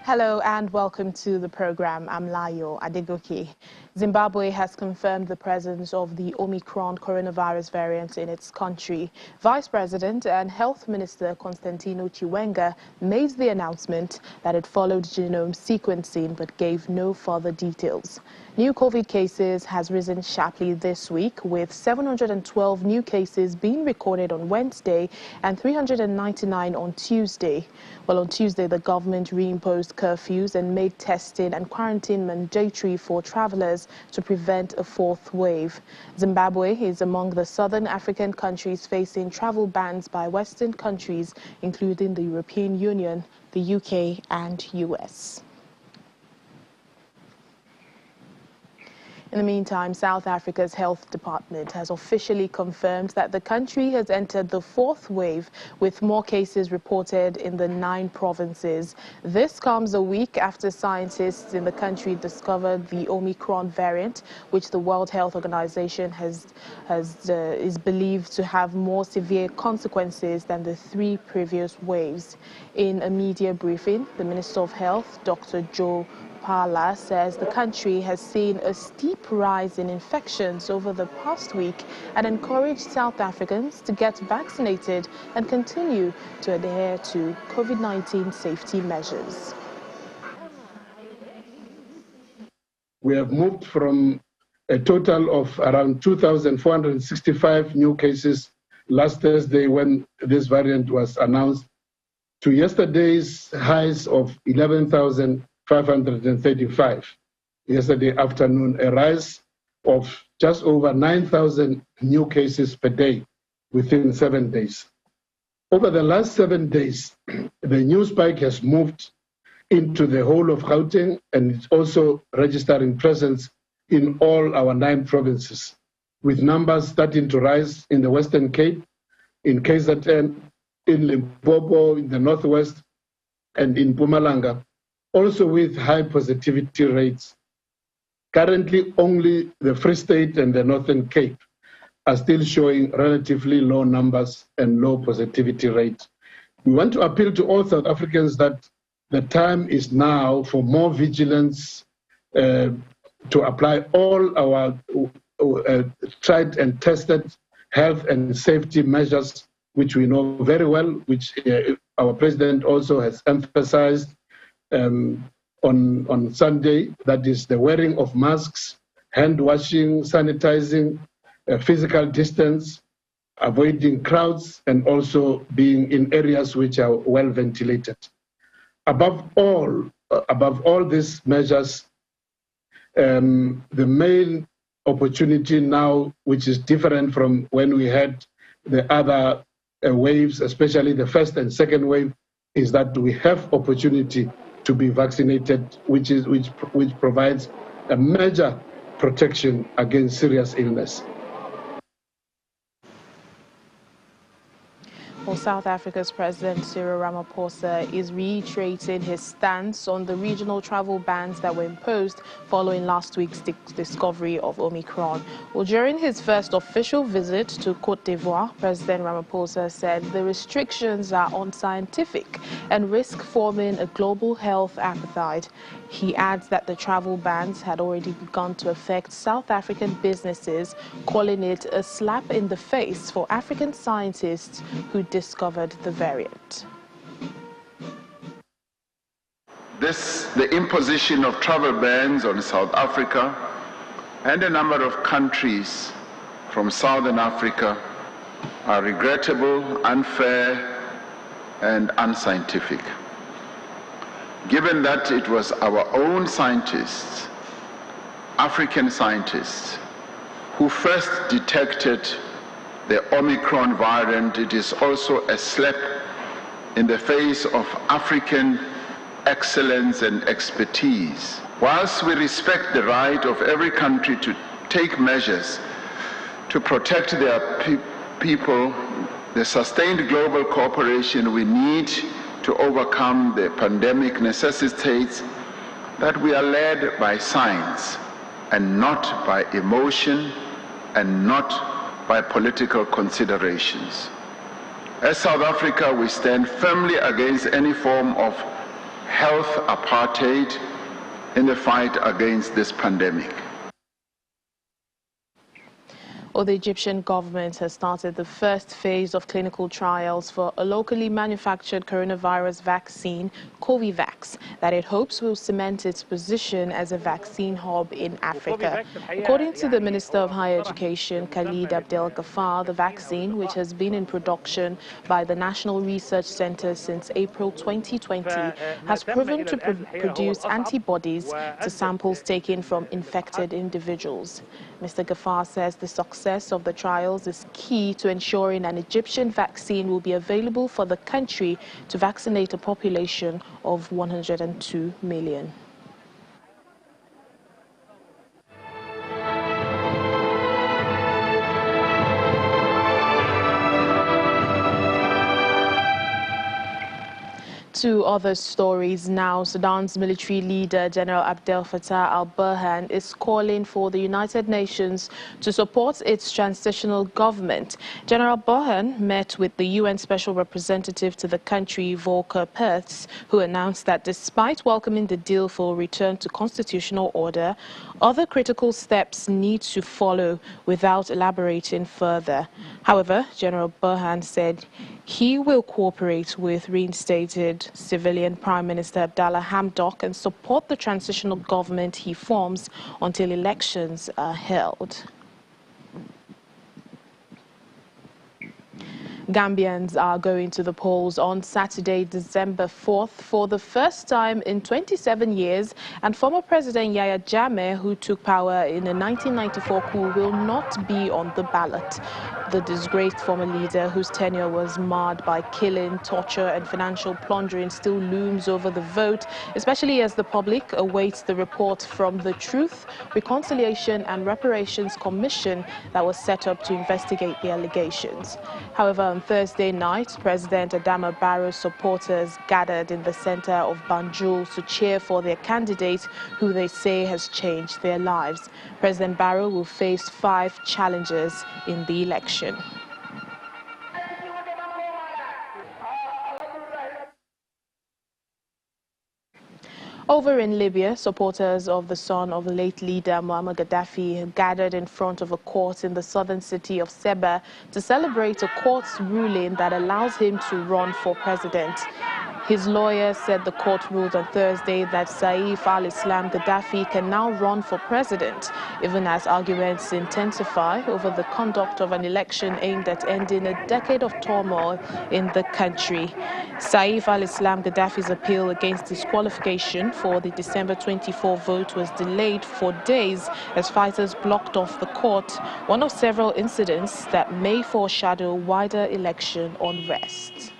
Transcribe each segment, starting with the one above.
Hello and welcome to the program. I'm Layo Adegoke. Zimbabwe has confirmed the presence of the Omicron coronavirus variant in its country. Vice President and Health Minister Constantino Chiwenga made the announcement that it followed genome sequencing but gave no further details. New COVID cases has risen sharply this week, with 712 new cases being recorded on Wednesday and 399 on Tuesday. Well, on Tuesday, the government reimposed curfews and made testing and quarantine mandatory for travelers to prevent a fourth wave. Zimbabwe is among the southern African countries facing travel bans by Western countries, including the European Union, the UK and US. In the meantime, South Africa's health department has officially confirmed that the country has entered the fourth wave, with more cases reported in the 9 provinces. This comes a week after scientists in the country discovered the Omicron variant, which the World Health Organization is believed to have more severe consequences than the 3 previous waves. In a media briefing, the Minister of Health, Dr. Joe Pala, says the country has seen a steep rise in infections over the past week and encouraged South Africans to get vaccinated and continue to adhere to COVID-19 safety measures. We have moved from a total of around 2,465 new cases last Thursday when this variant was announced to yesterday's highs of 11,535 yesterday afternoon, a rise of just over 9,000 new cases per day within 7 days. Over the last 7 days, the new spike has moved into the whole of Gauteng, and it's also registering presence in all our 9 provinces, with numbers starting to rise in the Western Cape, in KZN, in Limpopo, in the Northwest, and in Mpumalanga, also with high positivity rates. Currently, only the Free State and the Northern Cape are still showing relatively low numbers and low positivity rate. We want to appeal to all South Africans that the time is now for more vigilance, to apply all our tried and tested health and safety measures, which we know very well, which our president also has emphasized on Sunday. That is the wearing of masks, hand washing, sanitizing, physical distance, avoiding crowds, and also being in areas which are well ventilated. Above all these measures, the main opportunity now, which is different from when we had the other waves, especially the first and second wave, is that we have opportunity to be vaccinated, which provides a major protection against serious illness. Well, South Africa's President Cyril Ramaphosa is reiterating his stance on the regional travel bans that were imposed following last week's discovery of Omicron. Well, during his first official visit to Côte d'Ivoire, President Ramaphosa said the restrictions are unscientific and risk forming a global health appetite. He adds that the travel bans had already begun to affect South African businesses, calling it a slap in the face for African scientists who discovered the variant. The imposition of travel bans on South Africa and a number of countries from Southern Africa are regrettable, unfair, and unscientific. Given that it was our own scientists, African scientists, who first detected the Omicron variant, it is also a slap in the face of African excellence and expertise. Whilst we respect the right of every country to take measures to protect their people, the sustained global cooperation we need to overcome the pandemic necessitates that we are led by science and not by emotion and not by political considerations. As South Africa, we stand firmly against any form of health apartheid in the fight against this pandemic. The Egyptian government has started the first phase of clinical trials for a locally manufactured coronavirus vaccine, Covivax, that it hopes will cement its position as a vaccine hub in Africa. According to the Minister of Higher Education, Khalid Abdel Ghaffar, the vaccine, which has been in production by the National Research Center since April 2020, has proven to produce antibodies to samples taken from infected individuals. Mr. Ghaffar says the success of the trials is key to ensuring an Egyptian vaccine will be available for the country to vaccinate a population of 102 million. To other stories now, Sudan's military leader, General Abdel Fattah al-Burhan, is calling for the United Nations to support its transitional government. General Burhan met with the UN Special Representative to the country, Volker Perthes, who announced that despite welcoming the deal for return to constitutional order, other critical steps need to follow without elaborating further. However, General Burhan said he will cooperate with reinstated civilian Prime Minister Abdallah Hamdok and support the transitional government he forms until elections are held. Gambians are going to the polls on Saturday, December 4th for the first time in 27 years, and former President Yahya Jammeh, who took power in a 1994 coup, will not be on the ballot. The disgraced former leader, whose tenure was marred by killing, torture and financial plundering, still looms over the vote, especially as the public awaits the report from the Truth, Reconciliation and Reparations Commission that was set up to investigate the allegations. However, on Thursday night, President Adama Barrow's supporters gathered in the center of Banjul to cheer for their candidate, who they say has changed their lives. President Barrow will face 5 challenges in the election. Over in Libya, supporters of the son of the late leader Muammar Gaddafi gathered in front of a court in the southern city of Sebha to celebrate a court's ruling that allows him to run for president. His lawyer said the court ruled on Thursday that Saif al-Islam Gaddafi can now run for president, even as arguments intensify over the conduct of an election aimed at ending a decade of turmoil in the country. Saif al-Islam Gaddafi's appeal against disqualification for the December 24 vote was delayed for days as fighters blocked off the court, one of several incidents that may foreshadow wider election unrest.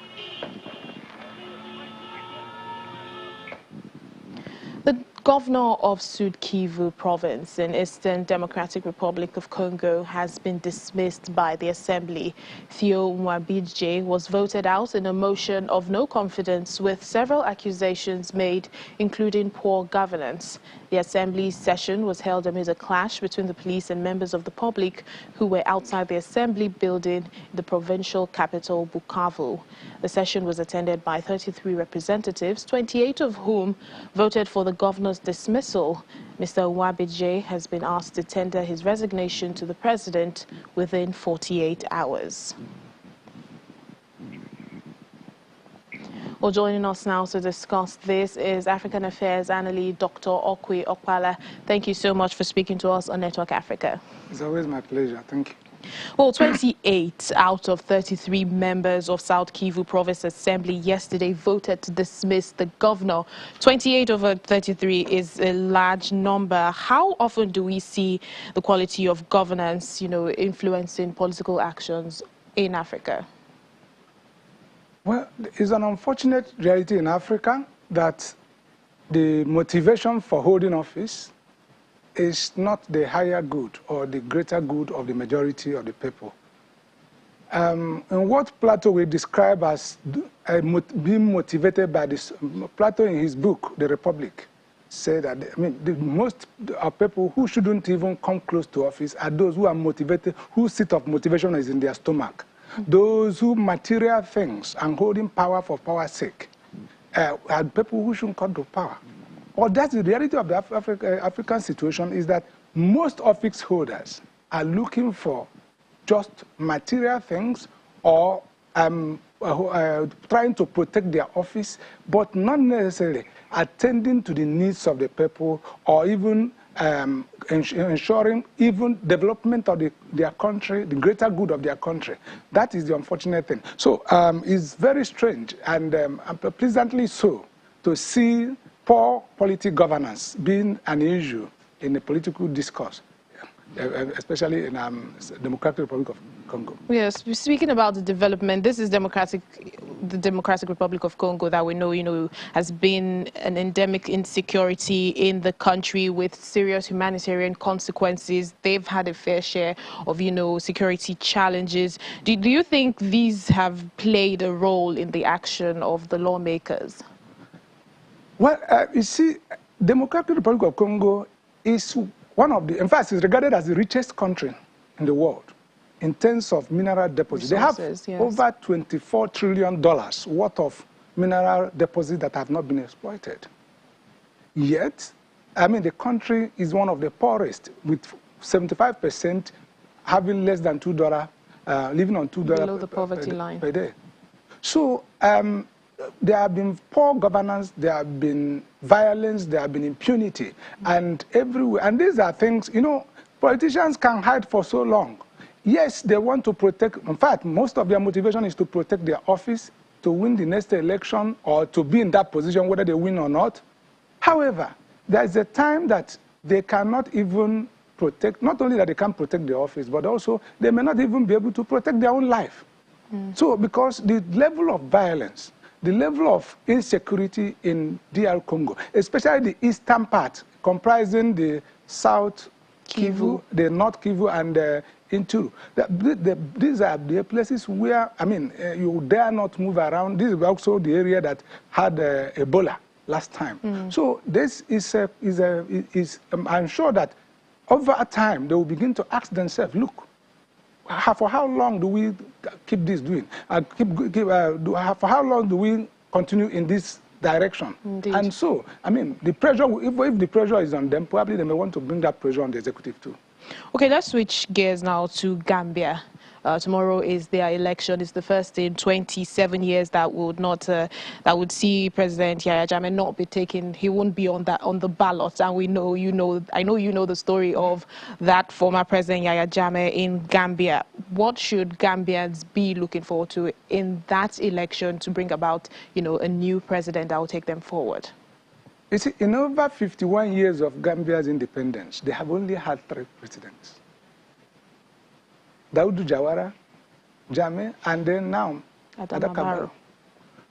The governor of Sud Kivu province in Eastern Democratic Republic of Congo has been dismissed by the assembly. Theo Mwabidje was voted out in a motion of no confidence with several accusations made, including poor governance. The assembly session was held amid a clash between the police and members of the public who were outside the assembly building in the provincial capital, Bukavu. The session was attended by 33 representatives, 28 of whom voted for the governor's dismissal. Mr. Nwabidje has been asked to tender his resignation to the president within 48 hours. Well, joining us now to discuss this is African Affairs analyst Dr. Okwe Okpala. Thank you so much for speaking to us on Network Africa. It's always my pleasure. Thank you. Well, 28 out of 33 members of South Kivu Province Assembly yesterday voted to dismiss the governor. 28 over 33 is a large number. How often do we see the quality of governance, influencing political actions in Africa? Well, it's an unfortunate reality in Africa that the motivation for holding office is not the higher good or the greater good of the majority of the people. In what Plato will describe as being motivated by this, Plato in his book, The Republic, said that the most people who shouldn't even come close to office are those who are motivated, whose seat of motivation is in their stomach. Those who material things and holding power for power's sake are people who shouldn't come to power. Or that's the reality of the African situation, is that most office holders are looking for just material things or trying to protect their office, but not necessarily attending to the needs of the people or even ensuring even development of their country, the greater good of their country. That is the unfortunate thing. So it's very strange and pleasantly so to see poor polity governance being an issue in the political discourse, especially in the Democratic Republic of Congo. Yes, speaking about the development, this is the Democratic Republic of Congo that we know, has been an endemic insecurity in the country with serious humanitarian consequences. They've had a fair share of, security challenges. Do you think these have played a role in the action of the lawmakers? Well, you see, Democratic Republic of Congo is one of the, in fact, it's regarded as the richest country in the world in terms of mineral deposits. They have over $24 trillion worth of mineral deposits that have not been exploited. Yet, the country is one of the poorest, with 75% having less than $2, living on $2 below the poverty line per day. So there have been poor governance, there have been violence, there have been impunity, and everywhere. And these are things, politicians can hide for so long. Yes, they want to protect, in fact, most of their motivation is to protect their office, to win the next election, or to be in that position whether they win or not. However, there is a time that they cannot even protect, not only that they can't protect their office, but also they may not even be able to protect their own life. So, because the level of violence, the level of insecurity in DR Congo, especially the eastern part, comprising the South Kivu, the North Kivu, and Ituri. These are the places where, you dare not move around. This is also the area that had Ebola last time. So this I'm sure that over time they will begin to ask themselves, look, for how long do we keep this doing? For how long do we continue in this direction? Indeed. And so, the pressure, if the pressure is on them, probably they may want to bring that pressure on the executive too. Okay, let's switch gears now to Gambia. Tomorrow is their election. It's the first in 27 years that would see President Yahya Jammeh not be taken. He won't be on the ballot. And I know you know the story of that former President Yahya Jammeh in Gambia. What should Gambians be looking forward to in that election to bring about, a new president that will take them forward? You see, in over 51 years of Gambia's independence, they have only had 3 presidents. Daudu Jawara, Jammeh, and then now Adama.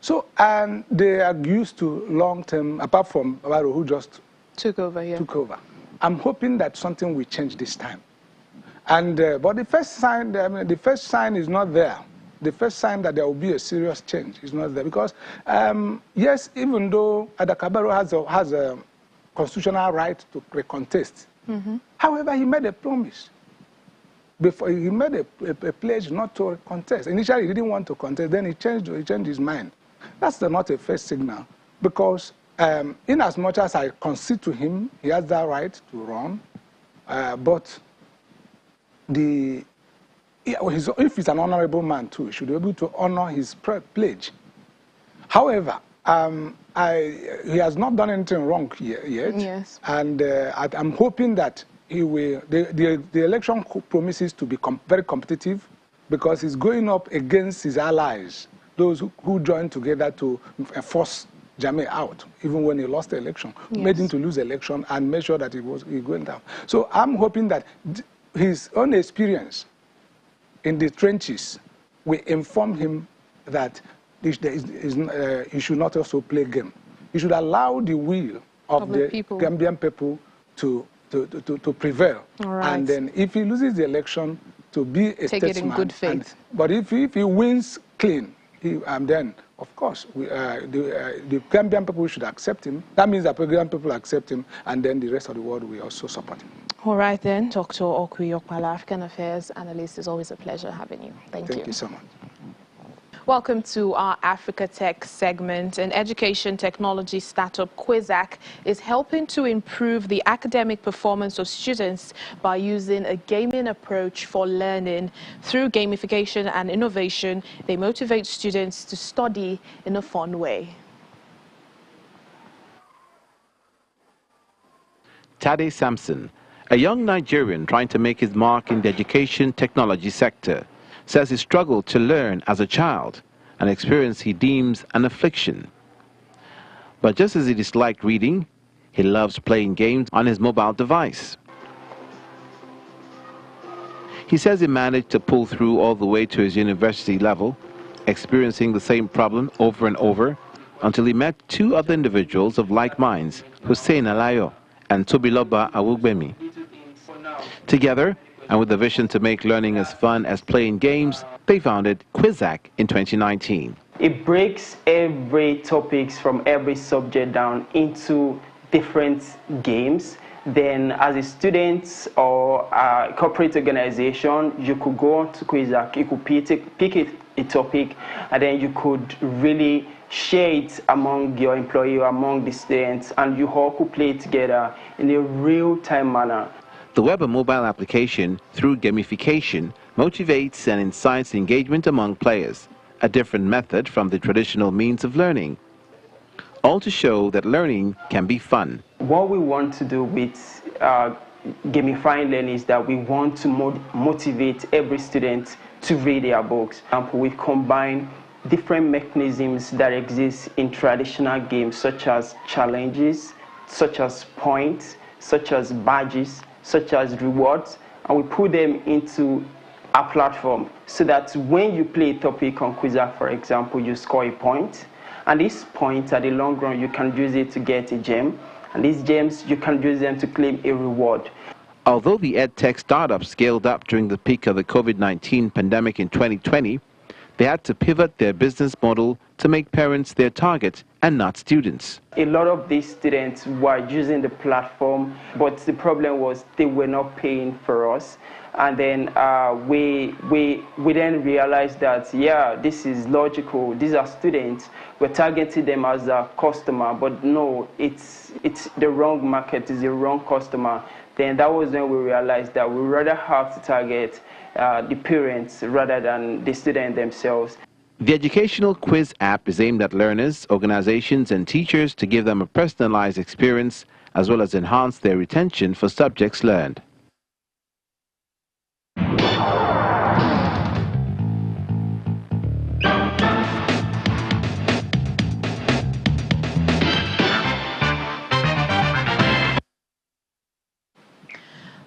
So, and they are used to long-term, apart from Barrow, who just took over. I'm hoping that something will change this time. And but the first sign is not there. The first sign that there will be a serious change is not there, because yes, even though Adakabaro has a constitutional right to recontest, however, he made a promise. Before he made a pledge not to contest. Initially, he didn't want to contest. Then he changed his mind. That's not a first signal, because in as much as I concede to him, he has that right to run. But if he's an honorable man too, he should be able to honor his pledge. However, he has not done anything wrong yet. Yes. And I'm hoping that he will. The election promises to be very competitive, because he's going up against his allies, those who joined together to force Jammeh out, even when he lost the election, made him to lose the election and made sure that he going down. So I'm hoping that his own experience in the trenches will inform him that he should not also play game. He should allow the will of the Gambian people to prevail. Right. And then if he loses the election, to be a statesman. Take it in good faith. But if he wins clean, then, of course, the Gambian people should accept him. That means that the Gambian people accept him, and then the rest of the world will also support him. All right then, Dr. Okwi Yokpala, African Affairs Analyst. It's always a pleasure having you. Thank you. Thank you so much. Welcome to our Africa Tech segment. An education technology startup, Quizzack, is helping to improve the academic performance of students by using a gaming approach for learning. Through gamification and innovation, they motivate students to study in a fun way. Tade Samson, a young Nigerian trying to make his mark in the education technology sector, says he struggled to learn as a child, an experience he deems an affliction. But just as he disliked reading, he loves playing games on his mobile device. He says he managed to pull through all the way to his university level, experiencing the same problem over and over, until he met two other individuals of like minds, Hussein Alayo and Tobiloba Awugbemi. Together, and with the vision to make learning as fun as playing games, they founded Quizzack in 2019. It breaks every topics from every subject down into different games. Then as a student or a corporate organization, you could go on to Quizzack, you could pick a topic, and then you could really share it among your employee or among the students, and you all could play together in a real-time manner. The web and mobile application, through gamification, motivates and incites engagement among players, a different method from the traditional means of learning, all to show that learning can be fun. What we want to do with gamifying learning is that we want to motivate every student to read their books. For example, we combine different mechanisms that exist in traditional games, such as challenges, such as points, such as badges, such as rewards, and we put them into a platform so that when you play a topic on Quizzack, for example, you score a point, and these points at the long run you can use it to get a gem, and these gems you can use them to claim a reward. Although the EdTech startup scaled up during the peak of the COVID-19 pandemic in 2020, they had to pivot their business model to make parents their target and not students. A lot of these students were using the platform, but the problem was they were not paying for us. And then we then realized that, yeah, this is logical. These are students. We're targeting them as a customer, but no, it's the wrong market, it's the wrong customer. Then that was when we realized that we rather have to target the parents rather than the student themselves. The educational quiz app is aimed at learners, organizations, and teachers to give them a personalized experience as well as enhance their retention for subjects learned.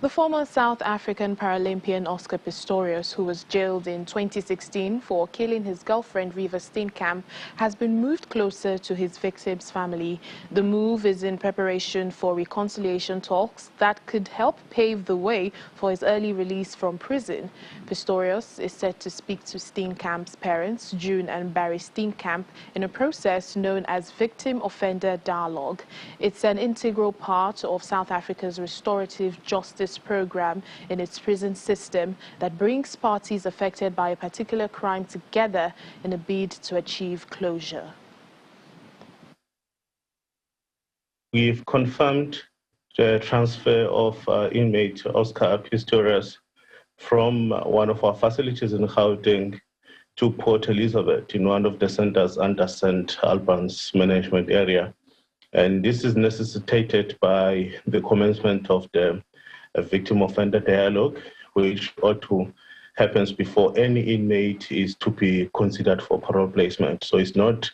The former South African Paralympian Oscar Pistorius, who was jailed in 2016 for killing his girlfriend Reeva Steenkamp, has been moved closer to his victim's family. The move is in preparation for reconciliation talks that could help pave the way for his early release from prison. Pistorius is set to speak to Steenkamp's parents, June and Barry Steenkamp, in a process known as Victim Offender Dialogue. It's an integral part of South Africa's Restorative Justice program in its prison system that brings parties affected by a particular crime together in a bid to achieve closure. We've confirmed the transfer of inmate Oscar Pistorius from one of our facilities in Gauteng to Port Elizabeth in one of the centers under St. Albans management area. And this is necessitated by the commencement of the Victim Offender Dialogue, which ought to happens before any inmate is to be considered for parole placement. So it's not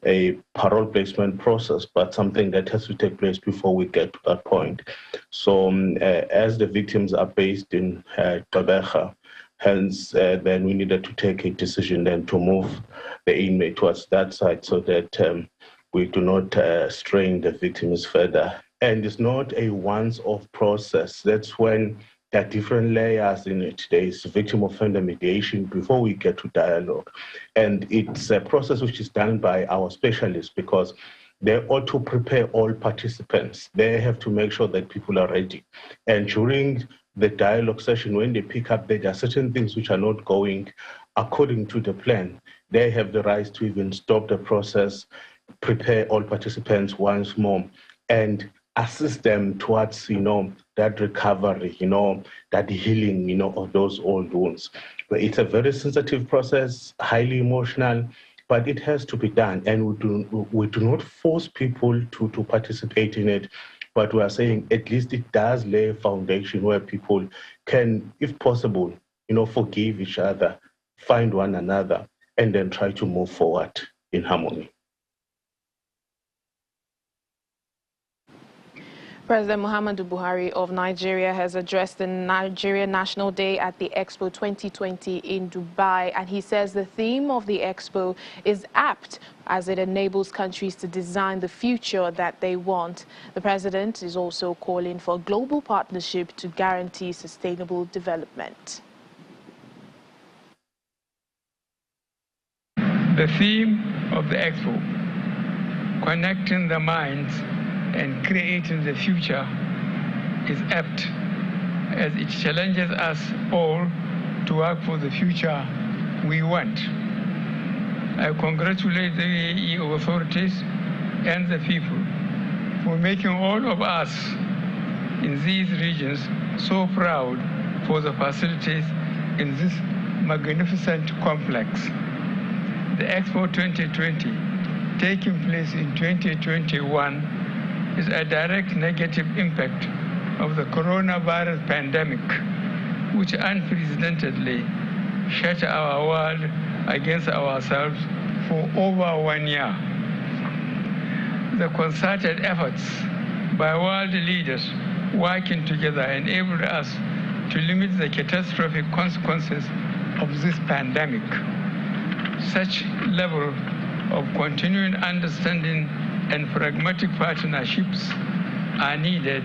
a parole placement process, but something that has to take place before we get to that point. So as the victims are based in Gqeberha, hence then we needed to take a decision then to move the inmate towards that side so that we do not strain the victims further. And it's not a once-off process. That's when there are different layers in it. There is victim offender mediation before we get to dialogue. And it's a process which is done by our specialists because they ought to prepare all participants. They have to make sure that people are ready. And during the dialogue session, when they pick up, there are certain things which are not going according to the plan. they have the right to even stop the process, prepare all participants once more, and assist them towards, that recovery, that healing, of those old wounds. But it's a very sensitive process, highly emotional, but it has to be done. And we do not force people to participate in it, but we are saying at least it does lay a foundation where people can, if possible, forgive each other, find one another, and then try to move forward in harmony. President Muhammadu Buhari of Nigeria has addressed the Nigeria National Day at the Expo 2020 in Dubai, and he says the theme of the Expo is apt as it enables countries to design the future that they want. The president is also calling for global partnership to guarantee sustainable development. The theme of the Expo, connecting the minds and creating the future, is apt as it challenges us all to work for the future we want. I congratulate the UAE authorities and the people for making all of us in these regions so proud for the facilities in this magnificent complex. The Expo 2020, taking place in 2021, is a direct negative impact of the coronavirus pandemic, which unprecedentedly shut our world against ourselves for over 1 year. The concerted efforts by world leaders working together enabled us to limit the catastrophic consequences of this pandemic. Such level of continuing understanding and pragmatic partnerships are needed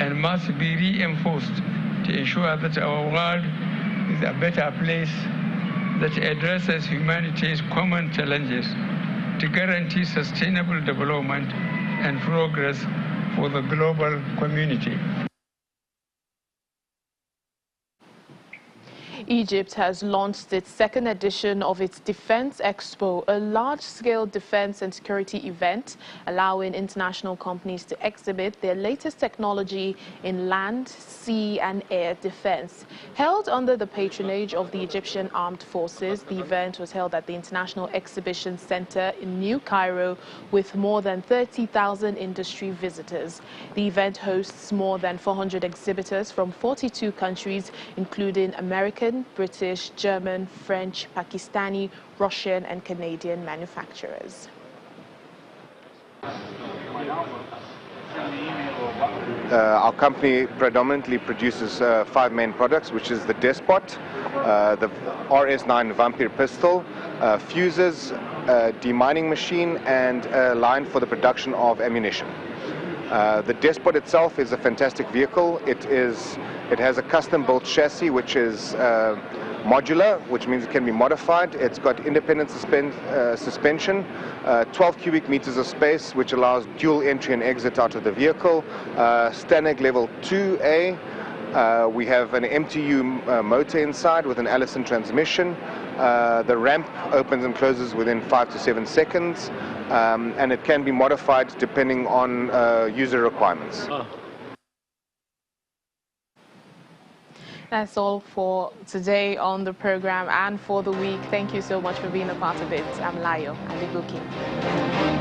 and must be reinforced to ensure that our world is a better place that addresses humanity's common challenges to guarantee sustainable development and progress for the global community. Egypt has launched its second edition of its Defense Expo, a large-scale defense and security event allowing international companies to exhibit their latest technology in land, sea and air defense. Held under the patronage of the Egyptian Armed Forces, the event was held at the International Exhibition Center in New Cairo with more than 30,000 industry visitors. The event hosts more than 400 exhibitors from 42 countries, including American, British, German, French, Pakistani, Russian and Canadian manufacturers. Our company predominantly produces 5 main products, which is the Despot, the RS9 Vampire pistol, fuses, demining machine and a line for the production of ammunition. The Despot itself is a fantastic vehicle. It has a custom-built chassis, which is modular, which means it can be modified. It's got independent suspension, 12 cubic meters of space, which allows dual entry and exit out of the vehicle. Stanag level 2A. We have an MTU motor inside with an Allison transmission. The ramp opens and closes within 5 to 7 seconds, and it can be modified depending on user requirements. That's all for today on the program and for the week. Thank you so much for being a part of it. I'm Layo Adigoki.